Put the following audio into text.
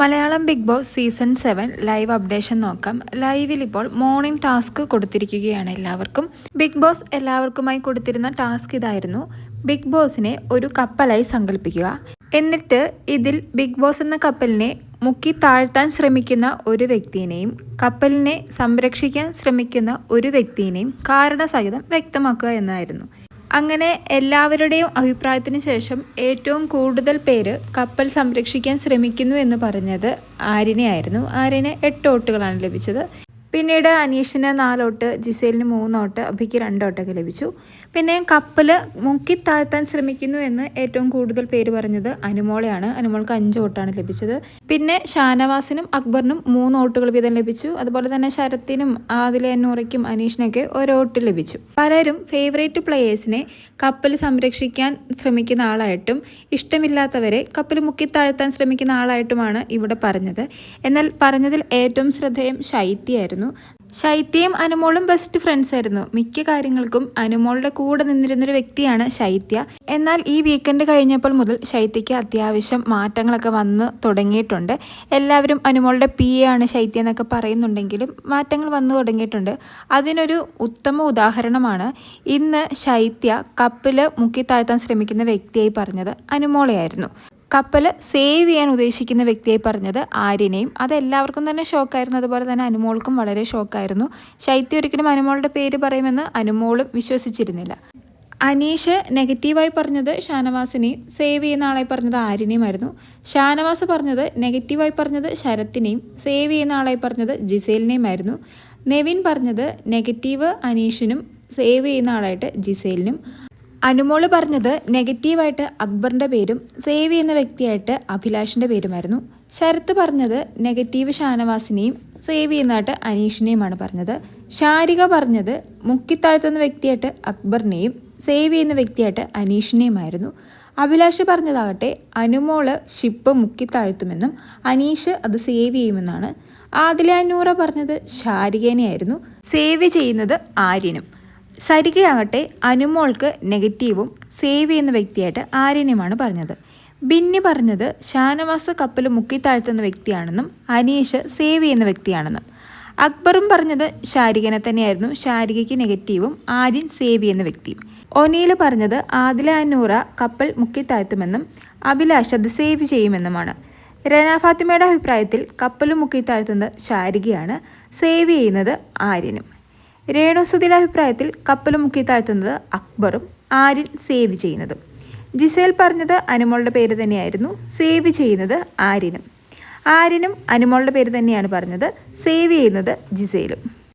Malayalam Bigg Boss season 7 live updation നോക്കാം. ലൈവിൽ ഇപ്പോൾ മോർണിംഗ് ടാസ്ക് കൊടുത്തിരിക്കുകയാണ് എല്ലാവർക്കും. ബിഗ് ബോസ് എല്ലാവർക്കുമായി കൊടുത്തിരുന്ന ടാസ്ക് ഇതായിരുന്നു: ബിഗ് ബോസിനെ ഒരു കപ്പലായി സങ്കല്പിക്കുക. എന്നിട്ട് ഇതിൽ ബിഗ് ബോസ് എന്ന കപ്പലിനെ മുക്കി താഴ്ത്താൻ ശ്രമിക്കുന്ന ഒരു വ്യക്തിയെയും കപ്പലിനെ സംരക്ഷിക്കാൻ ശ്രമിക്കുന്ന ഒരു വ്യക്തിയെയും കാരണസഹിതം വ്യക്തമാക്കുക എന്നായിരുന്നു. അങ്ങനെ എല്ലാവരുടെയും അഭിപ്രായത്തിന് ശേഷം ഏറ്റവും കൂടുതൽ പേര് കപ്പൽ സംരക്ഷിക്കാൻ ശ്രമിക്കുന്നു എന്ന് പറഞ്ഞത് ആര്യനെയായിരുന്നു. ആര്യന് 8 വോട്ടുകളാണ് ലഭിച്ചത്. പിന്നീട് അനീഷിന് 4 വോട്ട്, ജിസേലിന് 3 വോട്ട്, അഭിക്ക് 2 വോട്ടൊക്കെ ലഭിച്ചു. പിന്നെ കപ്പൽ മുക്കി താഴ്ത്താൻ ശ്രമിക്കുന്നു എന്ന് ഏറ്റവും കൂടുതൽ പേര് പറഞ്ഞത് അനുമോളെയാണ്. അനുമോൾക്ക് 5 വോട്ടാണ് ലഭിച്ചത്. പിന്നെ ഷാനവാസിനും അക്ബറിനും 3 വോട്ടുകൾ വീതം ലഭിച്ചു. അതുപോലെ തന്നെ ശരത്തിനും ആദില എന്നൂറയ്ക്കും അനീഷിനൊക്കെ 1 വോട്ട് ലഭിച്ചു. പലരും ഫേവറേറ്റ് പ്ലേയേഴ്സിനെ കപ്പൽ സംരക്ഷിക്കാൻ ശ്രമിക്കുന്ന ആളായിട്ടും ഇഷ്ടമില്ലാത്തവരെ കപ്പൽ മുക്കി താഴ്ത്താൻ ശ്രമിക്കുന്ന ആളായിട്ടുമാണ് ഇവിടെ പറഞ്ഞത്. എന്നാൽ പറഞ്ഞതിൽ ഏറ്റവും ശ്രദ്ധേയം ശൈത്യയായിരുന്നു. ശൈത്യയും അനുമോളും ബെസ്റ്റ് ഫ്രണ്ട്സ് ആയിരുന്നു. മിക്ക കാര്യങ്ങൾക്കും അനുമോളുടെ കൂടെ നിന്നിരുന്നൊരു വ്യക്തിയാണ് ശൈത്യ. എന്നാൽ ഈ വീക്കെൻഡ് കഴിഞ്ഞപ്പോൾ മുതൽ ശൈത്യയ്ക്ക് അത്യാവശ്യം മാറ്റങ്ങളൊക്കെ വന്ന് തുടങ്ങിയിട്ടുണ്ട്. എല്ലാവരും അനുമോളുടെ PA ആണ് ശൈത്യ എന്നൊക്കെ പറയുന്നുണ്ടെങ്കിലും മാറ്റങ്ങൾ വന്നു തുടങ്ങിയിട്ടുണ്ട്. അതിനൊരു ഉത്തമ ഉദാഹരണമാണ് ഇന്ന് ശൈത്യ കപ്പല് മുക്കി താഴ്ത്താൻ ശ്രമിക്കുന്ന വ്യക്തിയായി പറഞ്ഞത് അനുമോളെയായിരുന്നു. കപ്പൽ സേവ് ചെയ്യാൻ ഉദ്ദേശിക്കുന്ന വ്യക്തിയായി പറഞ്ഞത് ആര്യനെയും. അതെല്ലാവർക്കും തന്നെ ഷോക്കായിരുന്നു. അതുപോലെ തന്നെ അനുമോൾക്കും വളരെ ഷോക്കായിരുന്നു. ശൈത്യ ഒരിക്കലും അനുമോളുടെ പേര് പറയുമെന്ന് അനുമോളും വിശ്വസിച്ചിരുന്നില്ല. അനീഷ് നെഗറ്റീവായി പറഞ്ഞത് ഷാനവാസിനെയും സേവ് ചെയ്യുന്ന ആളായി പറഞ്ഞത് ആര്യനെയുമായിരുന്നു. ഷാനവാസ് പറഞ്ഞത് നെഗറ്റീവായി പറഞ്ഞത് ശരത്തിനെയും സേവ് ചെയ്യുന്ന ആളായി പറഞ്ഞത് ജിസേലിനെയുമായിരുന്നു. നെവിൻ പറഞ്ഞത് നെഗറ്റീവ് അനീഷിനും സേവ് ചെയ്യുന്ന ആളായിട്ട് ജിസേലിനും. അനുമോള് പറഞ്ഞത് നെഗറ്റീവായിട്ട് അക്ബറിൻ്റെ പേരും സേവ് ചെയ്യുന്ന വ്യക്തിയായിട്ട് അഭിലാഷിൻ്റെ പേരുമായിരുന്നു. ശരത്ത് പറഞ്ഞത് നെഗറ്റീവ് ഷാനവാസിനെയും സേവ് ചെയ്യുന്നതായിട്ട് അനീഷിനെയുമാണ് പറഞ്ഞത്. ഷാരിക പറഞ്ഞത് മുക്കിത്താഴ്ത്തുന്ന വ്യക്തിയായിട്ട് അക്ബറിനെയും സേവ് ചെയ്യുന്ന വ്യക്തിയായിട്ട് അനീഷിനെയുമായിരുന്നു. അഭിലാഷ് പറഞ്ഞതാകട്ടെ അനുമോള് ഷിപ്പ് മുക്കിത്താഴ്ത്തുമെന്നും അനീഷ് അത് സേവ് ചെയ്യുമെന്നാണ്. ആദില അന്നൂറ പറഞ്ഞത് ഷാരികേനെയായിരുന്നു, സേവ് ചെയ്യുന്നത് ആര്യനും. സരികയാകട്ടെ അനുമോൾക്ക് നെഗറ്റീവും സേവ് ചെയ്യുന്ന വ്യക്തിയായിട്ട് ആര്യനുമാണ് പറഞ്ഞത്. ബിന്നി പറഞ്ഞത് ഷാനവാസ് കപ്പൽ മുക്കി താഴ്ത്തുന്ന വ്യക്തിയാണെന്നും അനീഷ് സേവ് ചെയ്യുന്ന വ്യക്തിയാണെന്നും. അക്ബറും പറഞ്ഞത് ഷാരികനെ തന്നെയായിരുന്നു, ഷാരികയ്ക്ക് നെഗറ്റീവും ആര്യൻ സേവ് ചെയ്യുന്ന വ്യക്തിയും. ഒനീൽ പറഞ്ഞത് ആദില അന്നൂറ കപ്പൽ മുക്കി താഴ്ത്തുമെന്നും അഭിലാഷ് അത് സേവ് ചെയ്യുമെന്നുമാണ്. രന ഫാത്തിമയുടെ അഭിപ്രായത്തിൽ കപ്പൽ മുക്കി താഴ്ത്തുന്നത് ഷാരികയാണ്, സേവ് ചെയ്യുന്നത് ആര്യനും. രേണുസുധിയുടെ അഭിപ്രായത്തിൽ കപ്പൽ മുക്കി താഴ്ത്തുന്നത് അക്ബറും ആര്യൻ സേവ് ചെയ്യുന്നതും. ജിസേൽ പറഞ്ഞത് അനുമോളുടെ പേര് തന്നെയായിരുന്നു, സേവ് ചെയ്യുന്നത് ആര്യനും. ആര്യനും അനുമോളുടെ പേര് തന്നെയാണ് പറഞ്ഞത്, സേവ് ചെയ്യുന്നത് ജിസേലും.